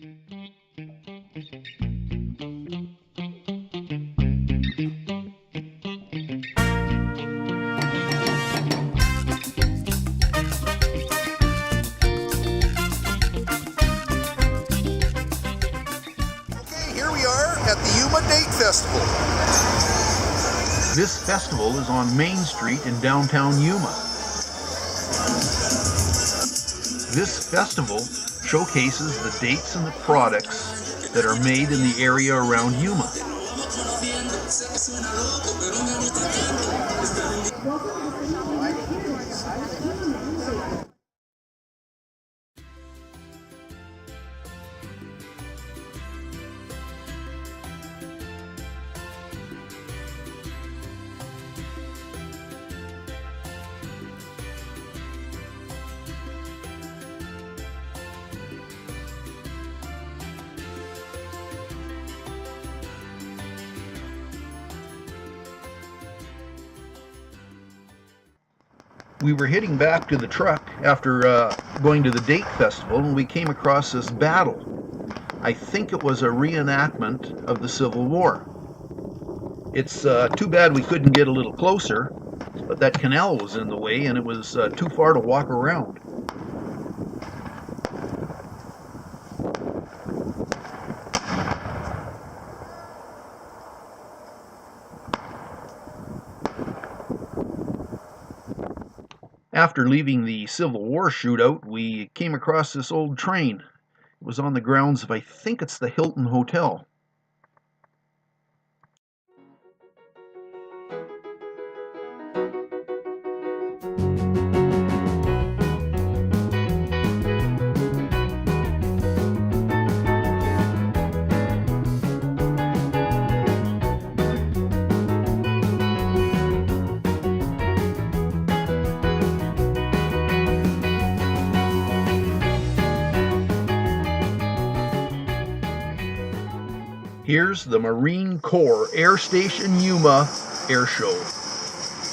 Here we are at the Yuma Date Festival. This festival is on Main Street in downtown Yuma. This festival showcases the dates and the products that are made in the area around Yuma. We were heading back to the truck after going to the Date Festival, and we came across this battle. I think it was a reenactment of the Civil War. It's too bad we couldn't get a little closer, but that canal was in the way and it was too far to walk around. After leaving the Civil War shootout, we came across this old train. It was on the grounds of, I think it's the Hilton Hotel. Here's the Marine Corps Air Station Yuma Airshow.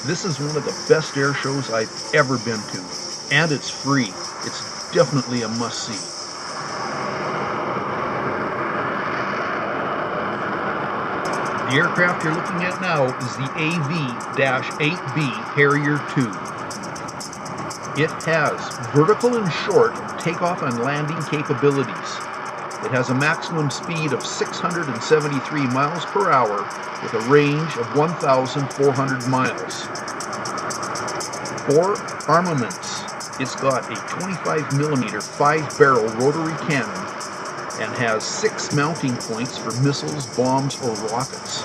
This is one of the best air shows I've ever been to, and it's free. It's definitely a must-see. The aircraft you're looking at now is the AV-8B Harrier II. It has vertical and short takeoff and landing capabilities. It has a maximum speed of 673 miles per hour with a range of 1,400 miles. For armaments, it's got a 25mm 5-barrel rotary cannon and has 6 mounting points for missiles, bombs, or rockets.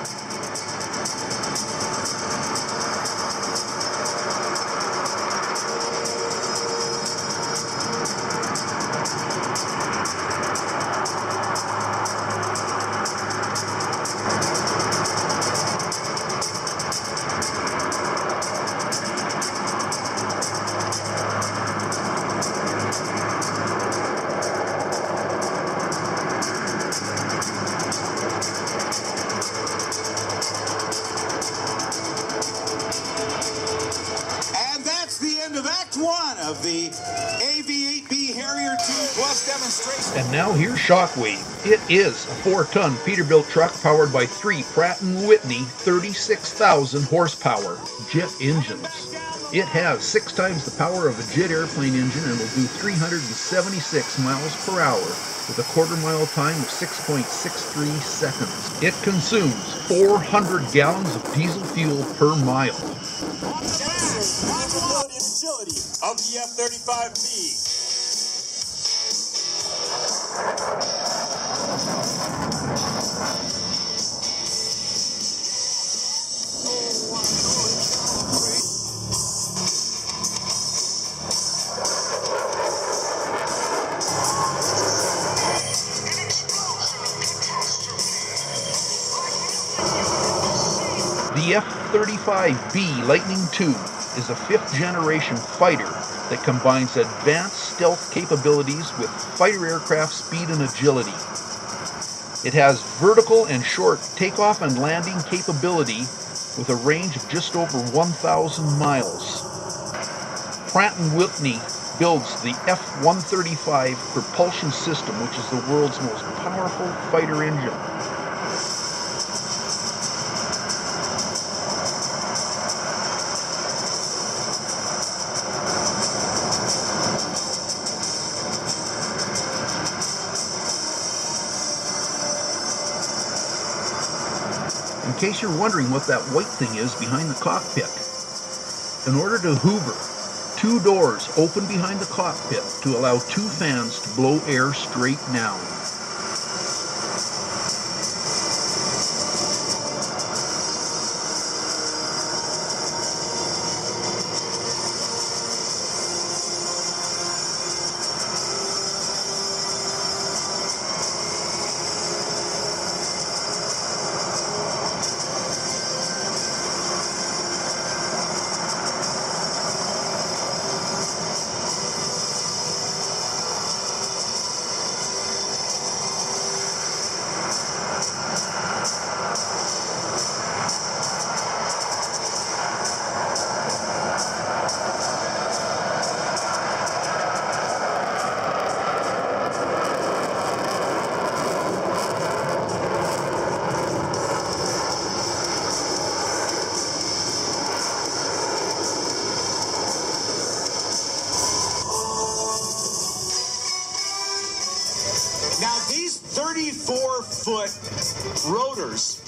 Of the AV-8B Harrier II Plus demonstration. And now here's Shockwave. It is a 4-ton Peterbilt truck powered by 3 Pratt & Whitney 36,000 horsepower jet engines. It has 6 times the power of a jet airplane engine and will do 376 miles per hour with a quarter-mile time of 6.63 seconds. It consumes 400 gallons of diesel fuel per mile. Of the F-35B. The F-35B Lightning II is a 5th-generation fighter that combines advanced stealth capabilities with fighter aircraft speed and agility. It has vertical and short takeoff and landing capability with a range of just over 1,000 miles. Pratt & Whitney builds the F-135 propulsion system, which is the world's most powerful fighter engine. In case you're wondering what that white thing is behind the cockpit, in order to hoover, 2 doors open behind the cockpit to allow 2 fans to blow air straight down. Now, these 34-foot rotors,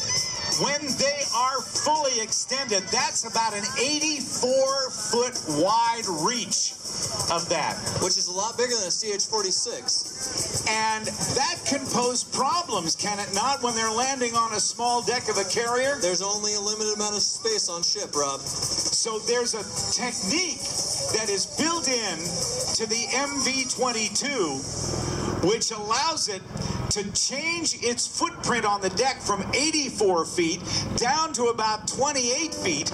when they are fully extended, that's about an 84-foot wide reach of that. Which is a lot bigger than a CH-46. And that can pose problems, can it not, when they're landing on a small deck of a carrier? There's only a limited amount of space on ship, Rob. So there's a technique that is built in to the MV-22 which allows it to change its footprint on the deck from 84 feet down to about 28 feet.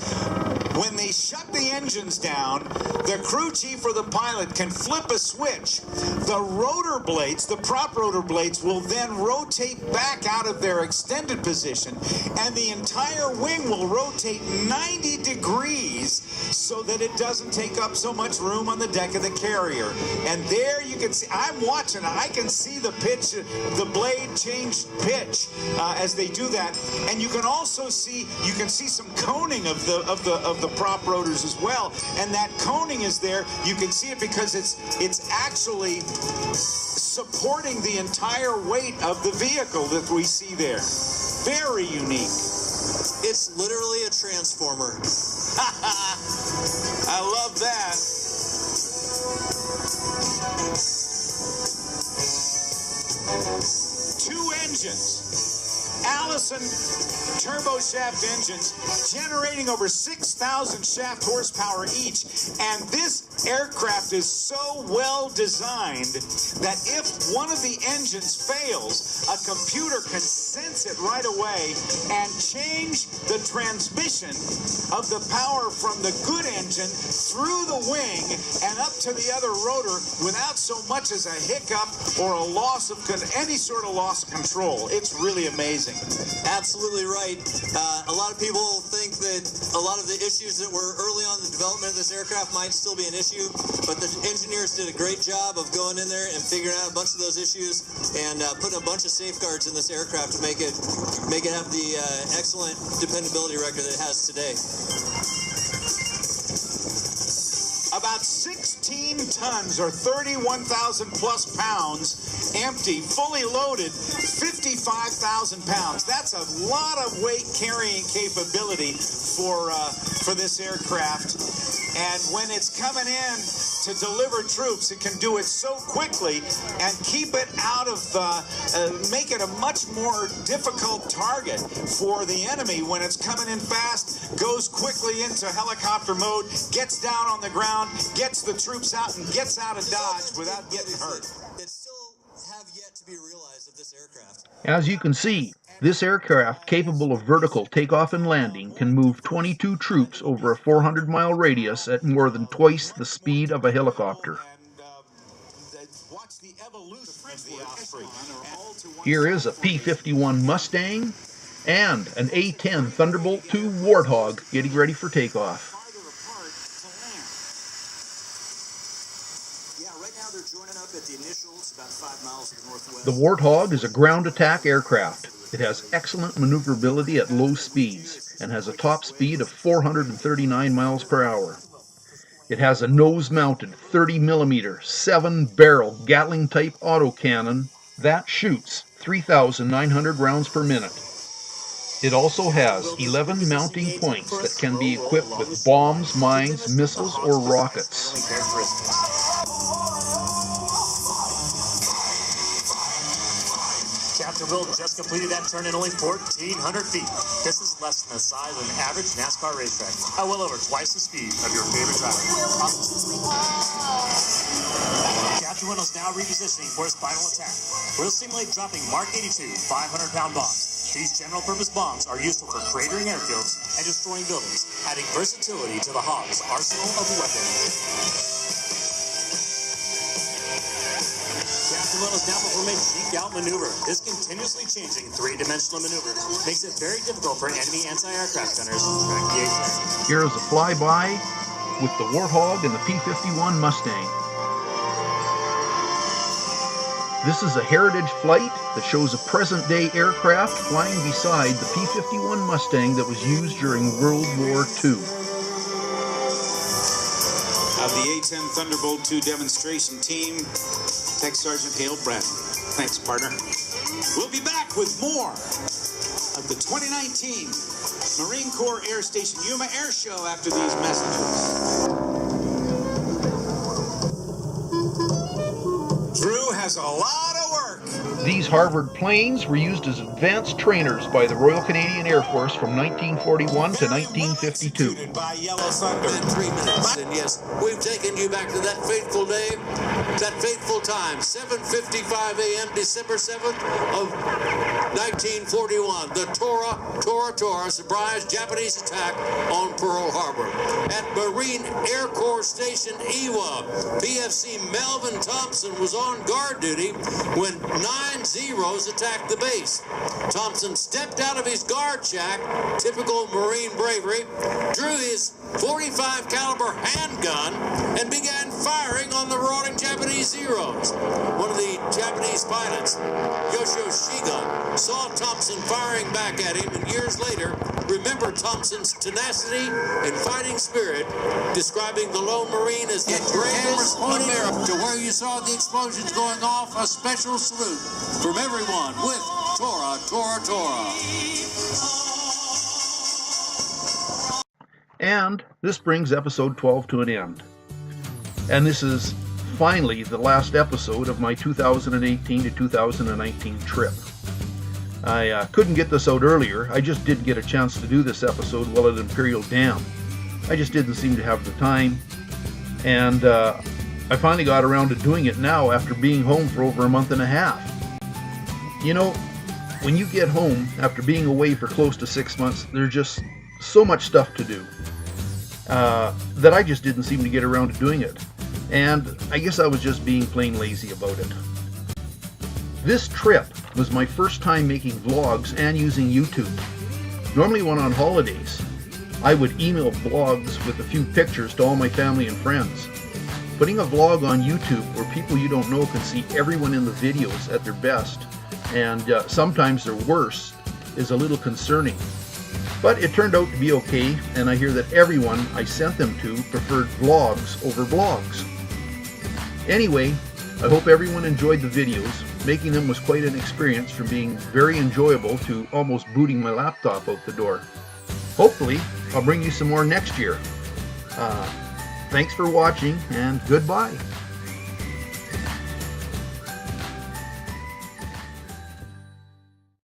When they shut the engines down, the crew chief or the pilot can flip a switch. The rotor blades, the prop rotor blades, will then rotate back out of their extended position, and the entire wing will rotate 90 degrees so that it doesn't take up so much room on the deck of the carrier. And there you can see, I'm watching, I can see the pitch, the blade change pitch as they do that. And you can also see, some coning of the prop rotors as well. And that coning is there. You can see it because it's actually supporting the entire weight of the vehicle that we see there. Very unique. It's literally a transformer. I love that. Two engines. Allison turboshaft engines generating over 6,000 shaft horsepower each. And this aircraft is so well designed that if one of the engines fails, a computer can sense it right away and change the transmission of the power from the good engine through the wing and up to the other rotor without so much as a hiccup or a loss of any sort of loss of control. It's really amazing. Absolutely right. A lot of people think that a lot of the issues that were early on in the development of this aircraft might still be an issue, but the engineers did a great job of going in there and figuring out a bunch of those issues and putting a bunch of safeguards in this aircraft to make it have the excellent dependability record that it has today. About 16 tons or 31,000 plus pounds empty, fully loaded, 55,000 pounds. That's a lot of weight carrying capability for this aircraft. And when it's coming in to deliver troops, it can do it so quickly and keep it out of, make it a much more difficult target for the enemy when it's coming in fast, goes quickly into helicopter mode, gets down on the ground, gets the troops out, and gets out of Dodge without getting hurt. That still have yet to be realized of this aircraft. As you can see, this aircraft, capable of vertical takeoff and landing, can move 22 troops over a 400-mile radius at more than twice the speed of a helicopter. Here is a P-51 Mustang and an A-10 Thunderbolt II Warthog getting ready for takeoff. Yeah, right now they're joining up at the initials, about 5 miles to the northwest. The Warthog is a ground attack aircraft. It has excellent maneuverability at low speeds and has a top speed of 439 miles per hour. It has a nose-mounted 30mm 7-barrel Gatling-type autocannon that shoots 3,900 rounds per minute. It also has 11 mounting points that can be equipped with bombs, mines, missiles, or rockets. Captain Will just completed that turn in only 1,400 feet. This is less than the size of an average NASCAR racetrack. Well over twice the speed of your favorite driver. Captain Will is now repositioning for his final attack. We'll simulate dropping Mark 82 500-pound bombs. These general-purpose bombs are useful for cratering airfields and destroying buildings, adding versatility to the Hog's arsenal of weapons. Captain Will is now performing a geek-out maneuver. This continuously changing three-dimensional maneuver makes it very difficult for enemy anti-aircraft gunners to track the aircraft. Here is a flyby with the Warthog and the P-51 Mustang. This is a heritage flight that shows a present-day aircraft flying beside the P-51 Mustang that was used during World War II. Of the A-10 Thunderbolt II demonstration team, Tech Sergeant Hale Bradley. Thanks, partner. We'll be back with more of the 2019 Marine Corps Air Station Yuma Airshow after these messages. Drew has a lot of work. These Harvard planes were used as advanced trainers by the Royal Canadian Air Force from 1941 to 1952. By Yellow Thunder. In 3 minutes. And yes, we've taken you back to that fateful day, that fateful time, 7:55 a.m., December 7th of 1941. The Tora surprise Japanese attack on Pearl Harbor. At Marine Air Corps Station Iwa, PFC Melvin Thompson was on guard duty when 9 Zeros attacked the base. Thompson stepped out of his guard shack, typical Marine bravery, drew his .45 caliber handgun and began firing on the marauding Japanese Zeros. One of the Japanese pilots, Yoshio Shiga, saw Thompson firing back at him, and years later remembered Thompson's tenacity and fighting spirit, describing the lone Marine as the bravest on America. To where you saw the explosions going off, a special salute from everyone with Tora. And this brings episode 12 to an end. And this is finally the last episode of my 2018 to 2019 trip. I couldn't get this out earlier. I just didn't get a chance to do this episode while at Imperial Dam. I just didn't seem to have the time. And I finally got around to doing it now after being home for over a month and a half. You know, when you get home after being away for close to 6 months, there's just so much stuff to do that I just didn't seem to get around to doing it. And I guess I was just being plain lazy about it. This trip was my first time making vlogs and using YouTube. Normally when on holidays, I would email blogs with a few pictures to all my family and friends. Putting a vlog on YouTube where people you don't know can see everyone in the videos at their best, and sometimes their worst, is a little concerning. But it turned out to be okay, and I hear that everyone I sent them to preferred vlogs over blogs. Anyway, I hope everyone enjoyed the videos. Making them was quite an experience, from being very enjoyable to almost booting my laptop out the door. Hopefully, I'll bring you some more next year. Thanks for watching, and goodbye.